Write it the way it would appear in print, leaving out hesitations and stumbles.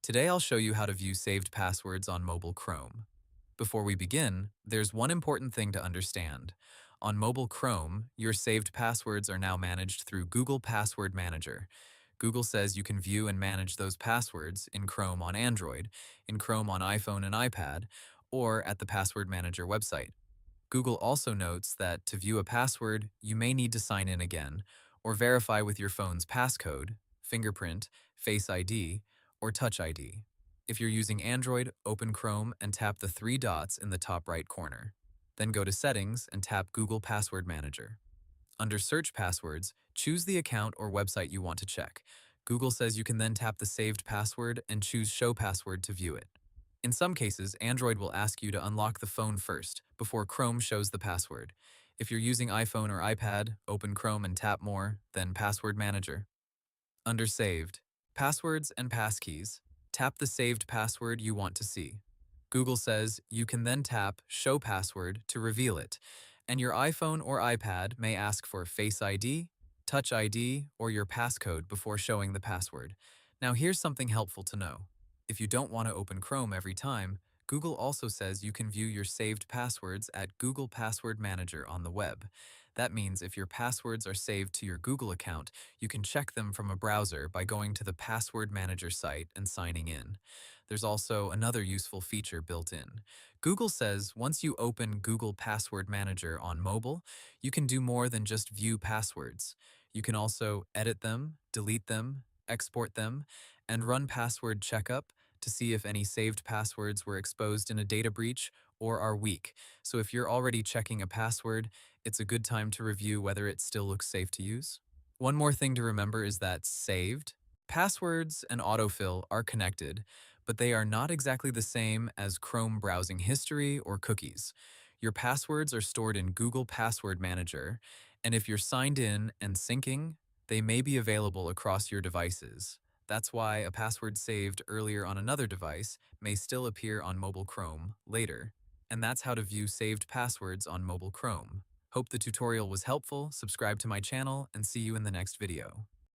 Today I'll show you how to view saved passwords on mobile Chrome. Before we begin, there's one important thing to understand. On mobile Chrome, your saved passwords are now managed through Google Password Manager. Google says you can view and manage those passwords in Chrome on Android, in Chrome on iPhone and iPad, or at the Password Manager website. Google also notes that to view a password, you may need to sign in again or verify with your phone's passcode, fingerprint, Face ID, or Touch ID. If you're using Android, open Chrome and tap the three dots in the top right corner. Then go to Settings and tap Google Password Manager. Under Search Passwords, choose the account or website you want to check. Google says you can then tap the saved password and choose Show Password to view it. In some cases, Android will ask you to unlock the phone first, before Chrome shows the password. If you're using iPhone or iPad, open Chrome and tap More, then Password Manager. Under Saved, Passwords and Passkeys, tap the saved password you want to see. Google says you can then tap Show Password to reveal it, and your iPhone or iPad may ask for Face ID, Touch ID, or your passcode before showing the password. Now here's something helpful to know. If you don't want to open Chrome every time, Google also says you can view your saved passwords at Google Password Manager on the web. That means if your passwords are saved to your Google account, you can check them from a browser by going to the Password Manager site and signing in. There's also another useful feature built in. Google says once you open Google Password Manager on mobile, you can do more than just view passwords. You can also edit them, delete them, export them, and run Password Checkup to see if any saved passwords were exposed in a data breach or are weak. So if you're already checking a password, it's a good time to review whether it still looks safe to use. One more thing to remember is that saved passwords and autofill are connected, but they are not exactly the same as Chrome browsing history or cookies. Your passwords are stored in Google Password Manager, and if you're signed in and syncing, they may be available across your devices. That's why a password saved earlier on another device may still appear on mobile Chrome later. And that's how to view saved passwords on mobile Chrome. Hope the tutorial was helpful, subscribe to my channel, and see you in the next video.